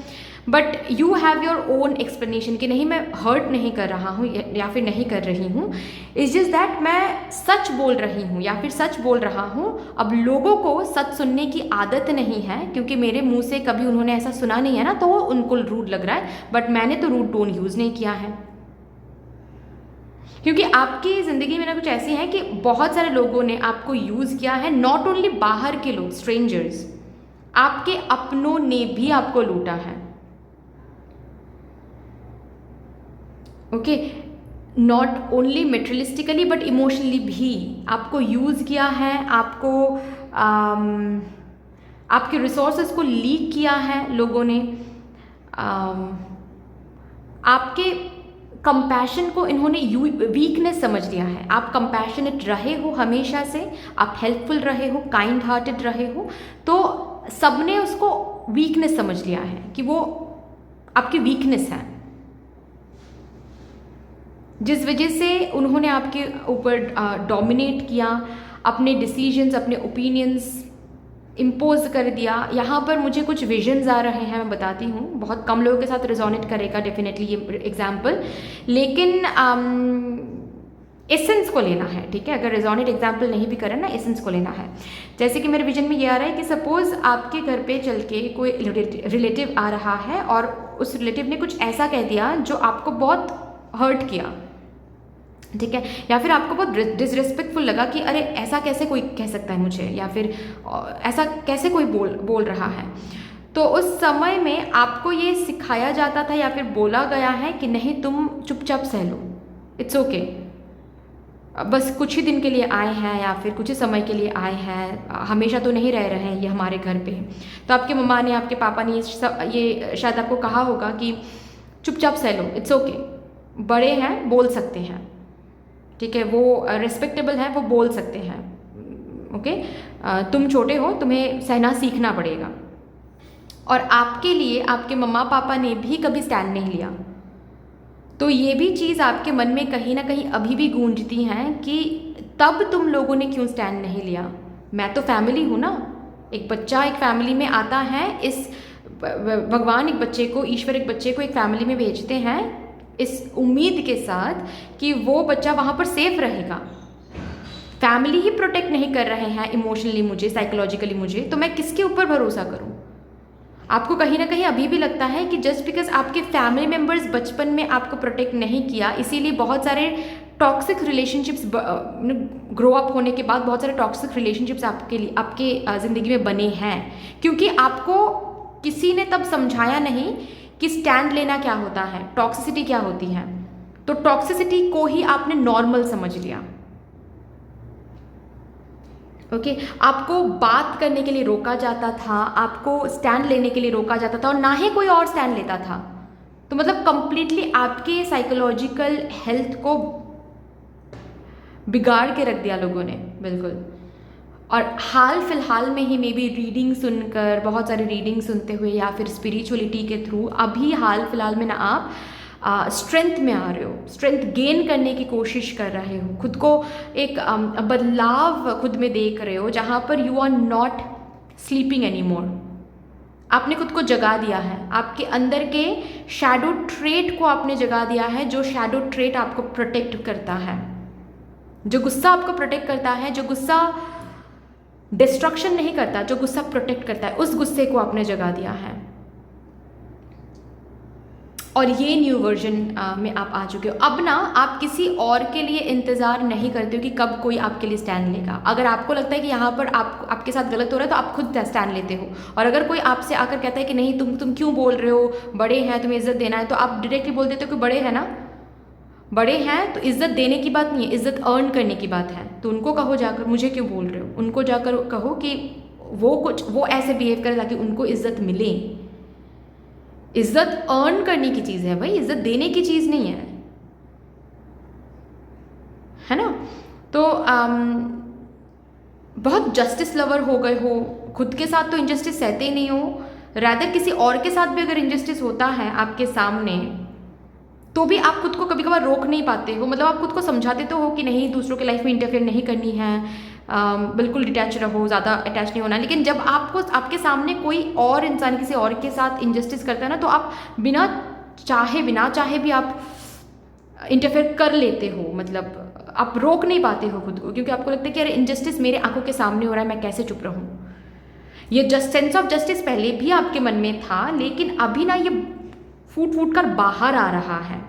But you have your own explanation कि नहीं, मैं हर्ट नहीं कर रहा हूँ या फिर नहीं कर रही हूँ, इट्स जस्ट दैट मैं सच बोल रही हूँ या फिर सच बोल रहा हूँ। अब लोगों को सच सुनने की आदत नहीं है, क्योंकि मेरे मुंह से कभी उन्होंने ऐसा सुना नहीं है ना, तो उनको रूड लग रहा है, बट मैंने तो रूड टोन यूज़ नहीं किया है, क्योंकि आपकी ज़िंदगी में ना कुछ ऐसी है कि बहुत सारे लोगों ने आपको यूज़ किया है। नॉट ओनली बाहर के लोग, स्ट्रेंजर्स, आपके अपनों ने भी आपको लूटा है। Okay, not only materialistically but emotionally भी आपको यूज़ किया है, आपको आपके रिसोर्सेज को लीक किया है लोगों ने, आपके कंपैशन को इन्होंने वीकनेस समझ लिया है। आप कंपैशनेट रहे हो हमेशा से, आप हेल्पफुल रहे हो, काइंड हार्टेड रहे हो, तो सबने उसको वीकनेस समझ लिया है कि वो आपकी वीकनेस है, जिस वजह से उन्होंने आपके ऊपर डोमिनेट किया, अपने डिसीजंस, अपने ओपिनियंस इम्पोज कर दिया। यहाँ पर मुझे कुछ विजन्स आ रहे हैं, मैं बताती हूँ, बहुत कम लोगों के साथ रिजोनेट करेगा डेफिनेटली ये एग्जाम्पल, लेकिन एसेंस को लेना है, ठीक है। अगर रिजोनेट एग्जाम्पल नहीं भी करें ना, एसेंस को लेना है। जैसे कि मेरे विजन में ये आ रहा है कि सपोज आपके घर पे चल के कोई रिलेटिव आ रहा है और उस रिलेटिव ने कुछ ऐसा कह दिया जो आपको बहुत हर्ट किया, ठीक है, या फिर आपको बहुत डिसरिस्पेक्टफुल लगा कि अरे ऐसा कैसे कोई कह सकता है मुझे, या फिर ऐसा कैसे कोई बोल रहा है। तो उस समय में आपको ये सिखाया जाता था या फिर बोला गया है कि नहीं, तुम चुपचाप सह लो, इट्स ओके, बस कुछ ही दिन के लिए आए हैं या फिर कुछ ही समय के लिए आए हैं, हमेशा तो नहीं रह रहे हैं ये हमारे घर पे। तो आपके मम्मा ने, आपके पापा ने ये शायद आपको कहा होगा कि चुपचाप सह लो, इट्स ओके, बड़े हैं, बोल सकते हैं, ठीक है, वो रिस्पेक्टेबल है, वो बोल सकते हैं, ओके, तुम छोटे हो, तुम्हें सहना सीखना पड़ेगा। और आपके लिए आपके मम्मा पापा ने भी कभी स्टैंड नहीं लिया। तो ये भी चीज़ आपके मन में कहीं ना कहीं अभी भी गूंजती हैं कि तब तुम लोगों ने क्यों स्टैंड नहीं लिया। मैं तो फैमिली हूँ ना, एक बच्चा एक फैमिली में आता है, इस भगवान एक बच्चे को, ईश्वर एक बच्चे को एक फैमिली में भेजते हैं इस उम्मीद के साथ कि वो बच्चा वहाँ पर सेफ रहेगा। फैमिली ही प्रोटेक्ट नहीं कर रहे हैं इमोशनली मुझे, साइकोलॉजिकली मुझे, तो मैं किसके ऊपर भरोसा करूँ। आपको कहीं ना कहीं अभी भी लगता है कि जस्ट बिकॉज आपके फैमिली मेम्बर्स बचपन में आपको प्रोटेक्ट नहीं किया, इसीलिए बहुत सारे टॉक्सिक रिलेशनशिप्स ग्रो अप होने के बाद बहुत सारे टॉक्सिक रिलेशनशिप्स आपके ज़िंदगी में बने हैं, क्योंकि आपको किसी ने तब समझाया नहीं कि स्टैंड लेना क्या होता है, टॉक्सिसिटी क्या होती है। तो टॉक्सिसिटी को ही आपने नॉर्मल समझ लिया, ओके। आपको बात करने के लिए रोका जाता था, आपको स्टैंड लेने के लिए रोका जाता था, और ना ही कोई और स्टैंड लेता था। तो मतलब कंप्लीटली आपके साइकोलॉजिकल हेल्थ को बिगाड़ के रख दिया लोगों ने, बिल्कुल। और हाल फिलहाल में ही मे बी रीडिंग सुनकर, बहुत सारी रीडिंग सुनते हुए या फिर स्पिरिचुअलिटी के थ्रू अभी हाल फिलहाल में ना आप स्ट्रेंथ में आ रहे हो, स्ट्रेंथ गेन करने की कोशिश कर रहे हो, खुद को एक बदलाव खुद में देख रहे हो, जहाँ पर you are not sleeping any more. आपने खुद को जगा दिया है, आपके अंदर के शैडो ट्रेट को आपने जगा दिया है, जो शैडो ट्रेट आपको प्रोटेक्ट करता है, जो गुस्सा आपको प्रोटेक्ट करता है, जो गुस्सा डिस्ट्रक्शन नहीं करता, जो गुस्सा प्रोटेक्ट करता है, उस गुस्से को आपने जगा दिया है। और ये न्यू वर्जन में आप आ चुके हो। अब ना आप किसी और के लिए इंतज़ार नहीं करते हो कि कब कोई आपके लिए स्टैंड लेगा। अगर आपको लगता है कि यहाँ पर आपके साथ गलत हो रहा है तो आप खुद स्टैंड लेते हो। और अगर कोई आपसे आकर कहता है कि नहीं तुम क्यों बोल रहे हो, बड़े हैं, तुम्हें इज्जत देना है, तो आप डायरेक्टली बोल देते हो कि बड़े हैं ना, बड़े हैं तो इज्जत देने की बात नहीं है, इज्जत अर्न करने की बात है। तो उनको कहो जाकर, मुझे क्यों बोल रहे हो, उनको जाकर कहो कि वो ऐसे बिहेव करे ताकि उनको इज्जत मिले। इज्जत अर्न करने की चीज़ है भाई, इज्जत देने की चीज़ नहीं है ना। तो बहुत जस्टिस लवर हो गए हो, खुद के साथ तो इंजस्टिस सहते ही नहीं हो, रादर किसी और के साथ भी अगर इंजस्टिस होता है आपके सामने तो भी आप खुद को कभी कभार रोक नहीं पाते हो। मतलब आप खुद को समझाते तो हो कि नहीं, दूसरों के लाइफ में इंटरफेयर नहीं करनी है, बिल्कुल डिटैच रहो, ज़्यादा अटैच नहीं होना। लेकिन जब आपको आपके सामने कोई और इंसान किसी और के साथ इंजस्टिस करता है ना, तो आप बिना चाहे भी आप इंटरफेयर कर लेते हो। मतलब आप रोक नहीं पाते हो खुद को, क्योंकि आपको लगता है कि अरे इंजस्टिस मेरे आंखों के सामने हो रहा है, मैं कैसे चुप रहूँ। ये सेंस ऑफ जस्टिस पहले भी आपके मन में था, लेकिन अभी ना ये फूट कर बाहर आ रहा है।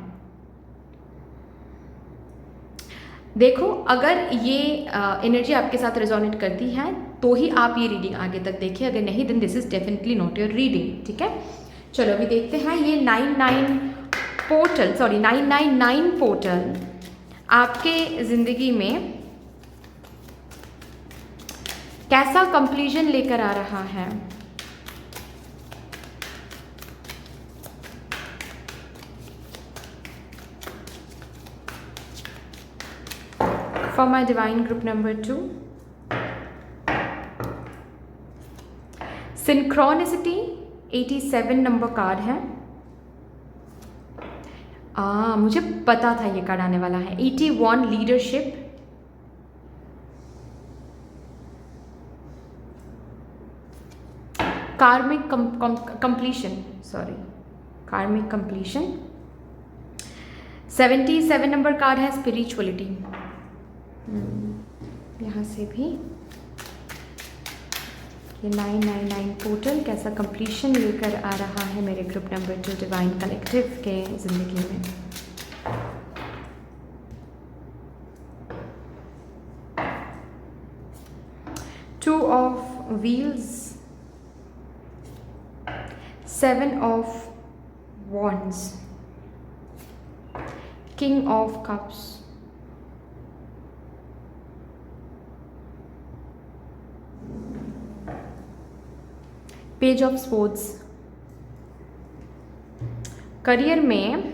देखो, अगर ये एनर्जी आपके साथ रेजोनेट करती है तो ही आप ये रीडिंग आगे तक देखिए, अगर नहीं then this is definitely not your reading, ठीक है। चलो अभी देखते हैं ये 999 पोर्टल आपके ज़िंदगी में कैसा कंप्लीजन लेकर आ रहा है। For my divine group number 2, synchronicity 87 number card है। मुझे पता था ये कार्ड आने वाला है। 81 लीडरशिप, कार्मिक कंप्लीशन, सॉरी कार्मिक कंप्लीशन। 77 नंबर कार्ड है स्पिरिचुअलिटी। यहाँ से भी ये 999 पोर्टल कैसा कंप्लीशन लेकर आ रहा है मेरे ग्रुप नंबर 2 डिवाइन कलेक्टिव के ज़िंदगी में। Two of wheels, 7 of wands, king of cups, page of sports. Career में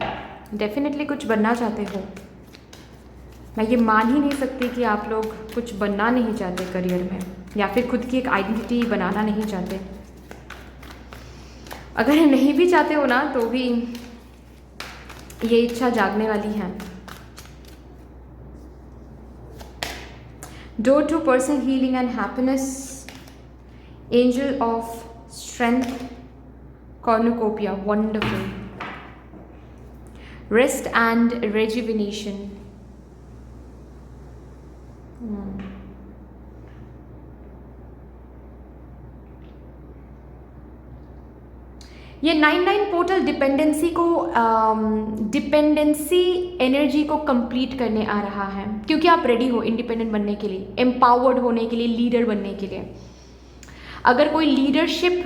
डेफिनेटली कुछ बनना चाहते हो। मैं ये मान ही नहीं सकती कि आप लोग कुछ बनना नहीं चाहते करियर में, या फिर खुद की एक आइडेंटिटी बनाना नहीं चाहते। अगर नहीं भी चाहते हो ना तो भी ये इच्छा जागने वाली है। Door to personal healing and happiness, angel of strength, cornucopia, wonderful, rest and rejuvenation. ये 99 पोर्टल डिपेंडेंसी एनर्जी को कंप्लीट करने आ रहा है, क्योंकि आप रेडी हो इंडिपेंडेंट बनने के लिए, एम्पावर्ड होने के लिए, लीडर बनने के लिए। अगर कोई लीडरशिप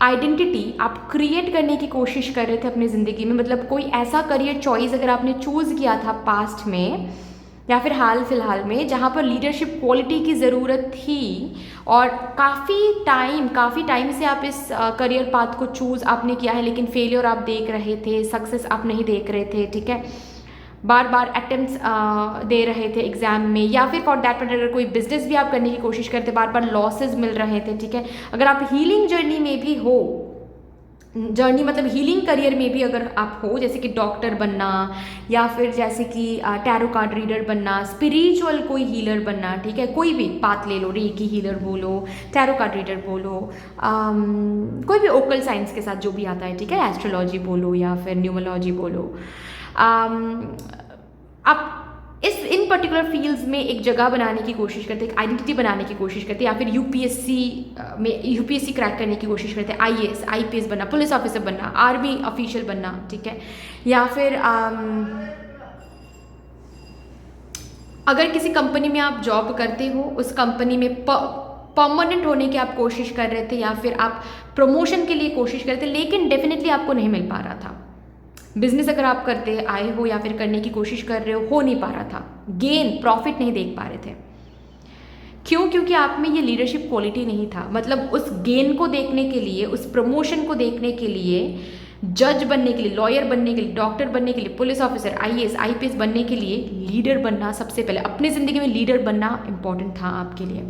आइडेंटिटी आप क्रिएट करने की कोशिश कर रहे थे अपनी ज़िंदगी में, मतलब कोई ऐसा करियर चॉइस अगर आपने चूज़ किया था पास्ट में या फिर हाल फिलहाल में, जहाँ पर लीडरशिप क्वालिटी की ज़रूरत थी और काफ़ी टाइम से आप इस करियर पाथ को चूज़ आपने किया है, लेकिन फेलियर आप देख रहे थे, सक्सेस आप नहीं देख रहे थे, ठीक है। बार बार अटेम्प्ट्स दे रहे थे एग्जाम में, या फिर फॉर दैट मैटर अगर कोई बिजनेस भी आप करने की कोशिश करते, बार बार लॉसेस मिल रहे थे, ठीक है। अगर आप हीलिंग जर्नी में भी हो, जर्नी मतलब हीलिंग करियर में भी अगर आप हो, जैसे कि डॉक्टर बनना या फिर जैसे कि टैरो कार्ड रीडर बनना, स्पिरिचुअल कोई हीलर बनना, ठीक है, कोई भी बात ले लो, रेकी हीलर बोलो, टैरो कार्ड रीडर बोलो, कोई भी ओकल साइंस के साथ जो भी आता है, ठीक है, एस्ट्रोलॉजी बोलो या फिर न्यूमोलॉजी बोलो। आप इन पर्टिकुलर फील्ड्स में एक जगह बनाने की कोशिश करते, एक आइडेंटिटी बनाने की कोशिश करते, या फिर यूपीएससी क्रैक करने की कोशिश करते, आईएएस आईपीएस बनना, पुलिस ऑफिसर बनना, आर्मी ऑफिशियल बनना, ठीक है, या फिर अगर किसी कंपनी में आप जॉब करते हो, उस कंपनी में परमानेंट होने की आप कोशिश कर रहे थे, या फिर आप प्रमोशन के लिए कोशिश कर रहे थे, लेकिन डेफिनेटली आपको नहीं मिल पा रहा था। बिजनेस अगर आप करते आए हो या फिर करने की कोशिश कर रहे हो नहीं पा रहा था, गेन प्रॉफिट नहीं देख पा रहे थे। क्यों? क्योंकि आप में ये लीडरशिप क्वालिटी नहीं था। मतलब उस गेन को देखने के लिए, उस प्रमोशन को देखने के लिए, जज बनने के लिए, लॉयर बनने के लिए, डॉक्टर बनने के लिए, पुलिस ऑफिसर, आईएएस आईपीएस बनने के लिए लीडर बनना सबसे पहले, अपनी ज़िंदगी में लीडर बनना इंपॉर्टेंट था आपके लिए।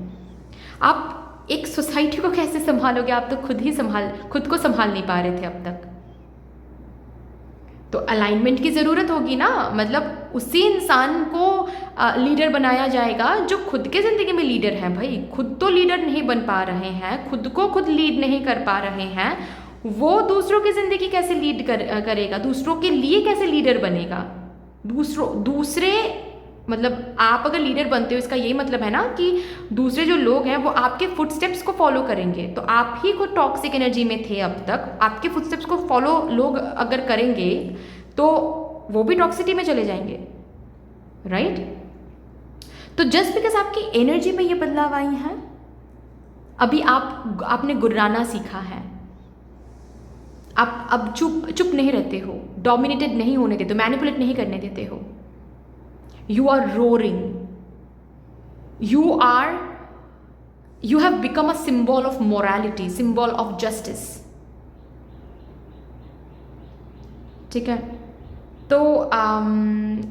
आप एक सोसाइटी को कैसे संभालोगे? आप तो खुद को संभाल नहीं पा रहे थे अब तक। तो अलाइनमेंट की ज़रूरत होगी ना, मतलब उसी इंसान को लीडर बनाया जाएगा जो खुद के ज़िंदगी में लीडर है। भाई खुद तो लीडर नहीं बन पा रहे हैं, खुद को खुद लीड नहीं कर पा रहे हैं, वो दूसरों की ज़िंदगी कैसे लीड करेगा? दूसरों के लिए कैसे लीडर बनेगा? दूसरे मतलब आप अगर लीडर बनते हो, इसका यही मतलब है ना कि दूसरे जो लोग हैं वो आपके फुटस्टेप्स को फॉलो करेंगे। तो आप ही खुद टॉक्सिक एनर्जी में थे अब तक, आपके फुटस्टेप्स को फॉलो लोग अगर करेंगे तो वो भी टॉक्सिटी में चले जाएंगे, राइट? तो जस्ट बिकॉज आपकी एनर्जी में ये बदलाव आई है, अभी आपने गुर्राना सीखा है, आप अब चुप नहीं रहते हो, डोमिनेटेड नहीं होने देते, मैनिपुलेट नहीं करने देते हो। You are roaring. You have become a symbol of morality, symbol of justice. ठीक है? तो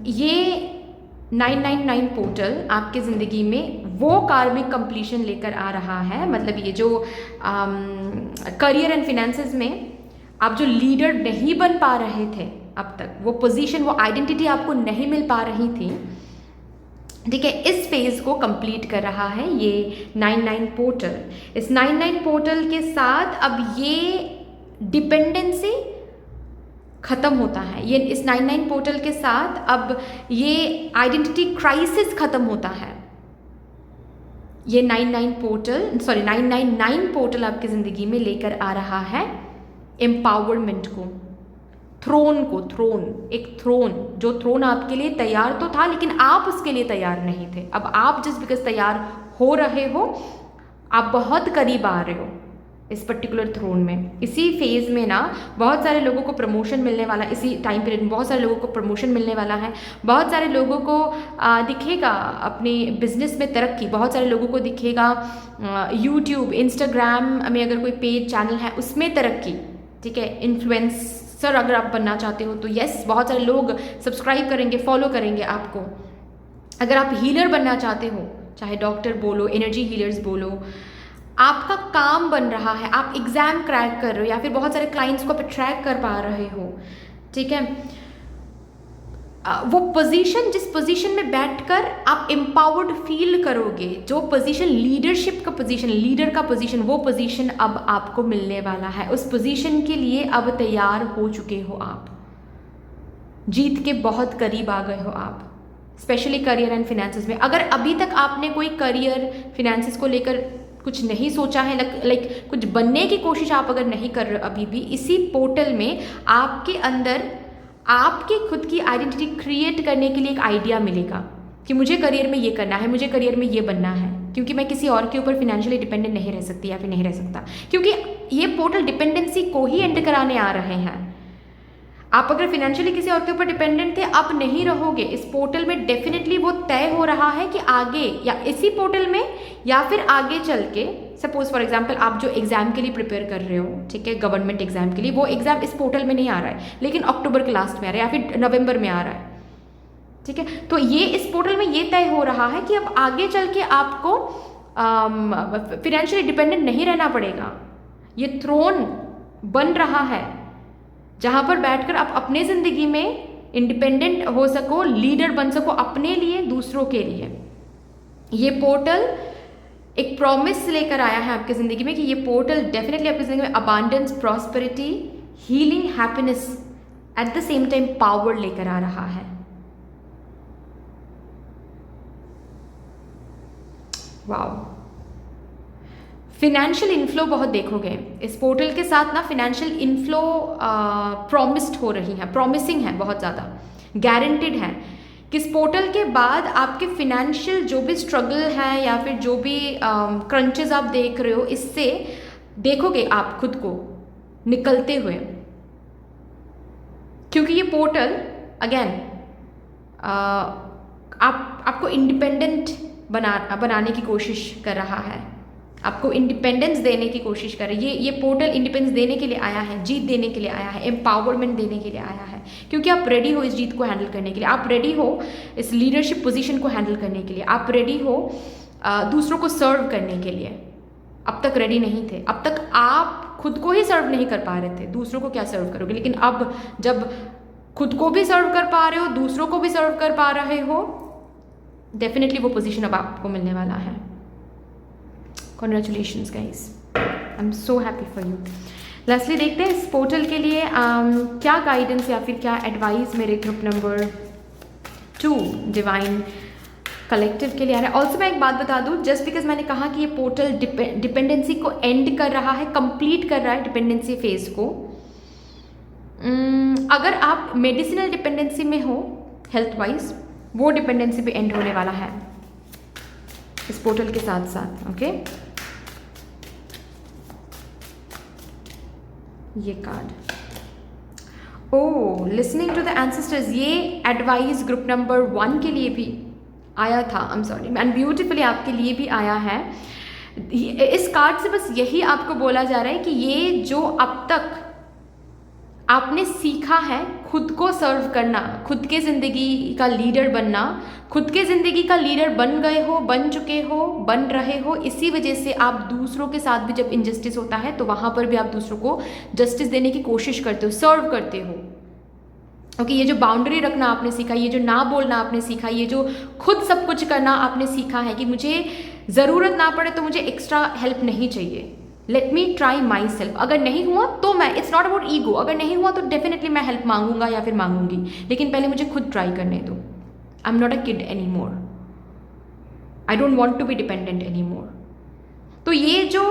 ये 999 पोर्टल आपके ज़िंदगी में वो कार्मिक कंप्लीशन लेकर आ रहा है। मतलब ये जो करियर एंड फिनेंसेस में आप जो लीडर नहीं बन पा रहे थे अब तक, वो पोजीशन, वो आइडेंटिटी आपको नहीं मिल पा रही थी, ठीक है, इस फेज को कंप्लीट कर रहा है ये 99 पोर्टल। इस 99 पोर्टल के साथ अब ये डिपेंडेंसी ख़त्म होता है। ये इस 99 पोर्टल के साथ अब ये आइडेंटिटी क्राइसिस ख़त्म होता है। ये 999 पोर्टल आपकी ज़िंदगी में लेकर आ रहा है एम्पावरमेंट को, थ्रोन, एक थ्रोन, जो थ्रोन आपके लिए तैयार तो था लेकिन आप उसके लिए तैयार नहीं थे। अब आप जस्ट बिकॉज तैयार हो रहे हो, आप बहुत करीब आ रहे हो इस पर्टिकुलर थ्रोन में। इसी फेज़ में ना बहुत सारे लोगों को प्रमोशन मिलने वाला, इसी टाइम पीरियड में बहुत सारे लोगों को प्रमोशन मिलने वाला है। बहुत सारे लोगों को दिखेगा अपने बिजनेस में तरक्की, बहुत सारे लोगों को दिखेगा यूट्यूब, इंस्टाग्राम में अगर कोई पेज चैनल है उसमें तरक्की, ठीक है। इन्फ्लुएंसर अगर आप बनना चाहते हो तो यस, बहुत सारे लोग सब्सक्राइब करेंगे, फॉलो करेंगे आपको। अगर आप हीलर बनना चाहते हो, चाहे डॉक्टर बोलो, एनर्जी हीलर्स बोलो, आपका काम बन रहा है, आप एग्ज़ाम क्रैक कर रहे हो या फिर बहुत सारे क्लाइंट्स को आप अट्रैक्ट कर पा रहे हो, ठीक है। वो पोजीशन, जिस पोजीशन में बैठकर आप एम्पावर्ड फील करोगे, जो पोजीशन लीडरशिप का पोजीशन, लीडर का पोजीशन, वो पोजीशन अब आपको मिलने वाला है। उस पोजीशन के लिए अब तैयार हो चुके हो आप, जीत के बहुत करीब आ गए हो आप, स्पेशली करियर एंड फिनेंसेस में। अगर अभी तक आपने कोई करियर फिनेंसेस को लेकर कुछ नहीं सोचा है, लाइक कुछ बनने की कोशिश आप अगर नहीं कर रहे हो अभी भी, इसी पोर्टल में आपके अंदर आपकी खुद की आइडेंटिटी क्रिएट करने के लिए एक आइडिया मिलेगा कि मुझे करियर में ये करना है, मुझे करियर में ये बनना है, क्योंकि मैं किसी और के ऊपर फिनेंशियली डिपेंडेंट नहीं रह सकती या फिर नहीं रह सकता, क्योंकि ये पोर्टल डिपेंडेंसी को ही एंड कराने आ रहे हैं। आप अगर फिनेंशियली किसी और के ऊपर डिपेंडेंट थे, आप नहीं रहोगे। इस पोर्टल में डेफिनेटली वो तय हो रहा है कि आगे, या इसी पोर्टल में या फिर आगे चल के, सपोज फॉर एग्जांपल आप जो एग्जाम के लिए प्रिपेयर कर रहे हो, ठीक है, गवर्नमेंट एग्जाम के लिए, वो एग्जाम इस पोर्टल में नहीं आ रहा है लेकिन अक्टूबर के लास्ट में आ रहा है या फिर नवंबर में आ रहा है, ठीक है। तो ये इस पोर्टल में ये तय हो रहा है कि अब आगे चल के आपको फिनेंशियली डिपेंडेंट नहीं रहना पड़ेगा। ये थ्रोन बन रहा है जहाँ पर बैठकर आप अपने ज़िंदगी में इंडिपेंडेंट हो सको, लीडर बन सको अपने लिए, दूसरों के लिए। ये पोर्टल एक प्रॉमिस लेकर आया है आपकी ज़िंदगी में कि ये पोर्टल डेफिनेटली आपकी ज़िंदगी में abundance, prosperity, healing, happiness, at the same time power लेकर आ रहा है। वाओ, फिनेंशियल इनफ्लो बहुत देखोगे इस पोर्टल के साथ ना। फिनेंशियल इनफ्लो प्रॉमिस्ड हो रही है, प्रॉमिसिंग है, बहुत ज़्यादा गारंटेड है कि इस पोर्टल के बाद आपके फिनेंशियल जो भी स्ट्रगल है या फिर जो भी क्रंचेस आप देख रहे हो, इससे देखोगे आप खुद को निकलते हुए, क्योंकि ये पोर्टल अगेन आपको इंडिपेंडेंट बनाने की कोशिश कर रहा है, आपको इंडिपेंडेंस देने की कोशिश कर रही है। ये पोर्टल इंडिपेंडेंस देने के लिए आया है, जीत देने के लिए आया है, एम्पावरमेंट देने के लिए आया है, क्योंकि आप रेडी हो इस जीत को हैंडल करने के लिए, आप रेडी हो इस लीडरशिप पोजीशन को हैंडल करने के लिए, आप रेडी हो दूसरों को सर्व करने के लिए। अब तक रेडी नहीं थे, अब तक आप खुद को ही सर्व नहीं कर पा रहे थे, दूसरों को क्या सर्व करोगे। लेकिन अब जब खुद को भी सर्व कर पा रहे हो, दूसरों को भी सर्व कर पा रहे हो, डेफिनेटली वो पोजीशन अब आपको मिलने वाला है। Congratulations guys, I am so happy for you. Lastly देखते हैं इस पोर्टल के लिए क्या गाइडेंस या फिर क्या एडवाइस मेरे ग्रुप नंबर 2 डिवाइन कलेक्टिव के लिए आ रहा है। ऑल्सो मैं एक बात बता दूं, जस्ट बिकॉज मैंने कहा कि ये पोर्टल डिपेंडेंसी को एंड कर रहा है, कंप्लीट कर रहा है डिपेंडेंसी फेज को। अगर आप मेडिसिनल डिपेंडेंसी में हो हेल्थ वाइज, वो डिपेंडेंसी भी एंड होने वाला है इस पोर्टल के साथ साथ। ओके, ये card, oh, listening to the ancestors, ये एडवाइस ग्रुप नंबर 1 के लिए भी आया था। I am sorry, and beautifully आपके लिए भी आया है। इस कार्ड से बस यही आपको बोला जा रहा है कि ये जो अब तक आपने सीखा है खुद को सर्व करना, खुद के ज़िंदगी का लीडर बनना। खुद के ज़िंदगी का लीडर बन गए हो, बन चुके हो, बन रहे हो। इसी वजह से आप दूसरों के साथ भी जब इनजस्टिस होता है तो वहाँ पर भी आप दूसरों को जस्टिस देने की कोशिश करते हो, सर्व करते हो। ओके, ये जो बाउंड्री रखना आपने सीखा, ये जो ना बोलना आपने सीखा, ये जो खुद सब कुछ करना आपने सीखा है कि मुझे ज़रूरत ना पड़े तो मुझे एक्स्ट्रा हेल्प नहीं चाहिए, let me try my self. अगर नहीं हुआ तो मैं, इट्स नॉट अबाउट ईगो, अगर नहीं हुआ तो डेफिनेटली मैं हेल्प मांगूंगा या फिर मांगूंगी, लेकिन पहले मुझे खुद ट्राई करने दो। I am not a kid any more, I don't want to be dependent any more. तो ये जो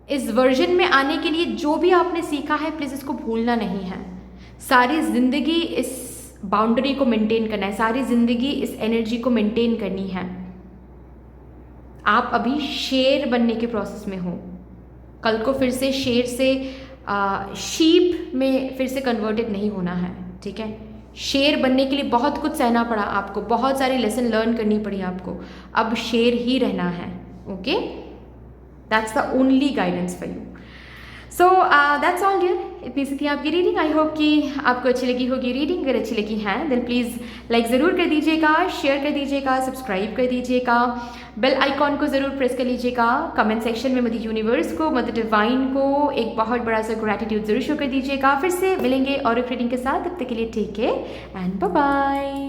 इस वर्जन में आने के लिए जो भी आपने सीखा है, प्लीज़ इसको भूलना नहीं है। सारी ज़िंदगी इस बाउंड्री को मेंटेन करना है, सारी ज़िंदगी इस एनर्जी को मेंटेन करनी है। आप अभी शेर बनने के प्रोसेस में हो, कल को फिर से शेर से शीप में फिर से कन्वर्टेड नहीं होना है, ठीक है। शेर बनने के लिए बहुत कुछ सहना पड़ा आपको, बहुत सारी लेसन लर्न करनी पड़ी आपको, अब शेर ही रहना है। Okay, that's the only guidance for you. So that's all dear, इतनी सी थी आपकी रीडिंग। आई होप कि आपको अच्छी लगी होगी रीडिंग। अगर अच्छी लगी है देन प्लीज़ लाइक ज़रूर कर दीजिएगा, शेयर कर दीजिएगा, सब्सक्राइब कर दीजिएगा, बेल आइकॉन को ज़रूर प्रेस कर लीजिएगा। कमेंट सेक्शन में मदर यूनिवर्स को, मदर डिवाइन को एक बहुत बड़ा सा ग्रैटिट्यूड ज़रूर शो कर दीजिएगा। फिर से मिलेंगे और एक रीडिंग के साथ, तब तक के लिए take care and bye bye.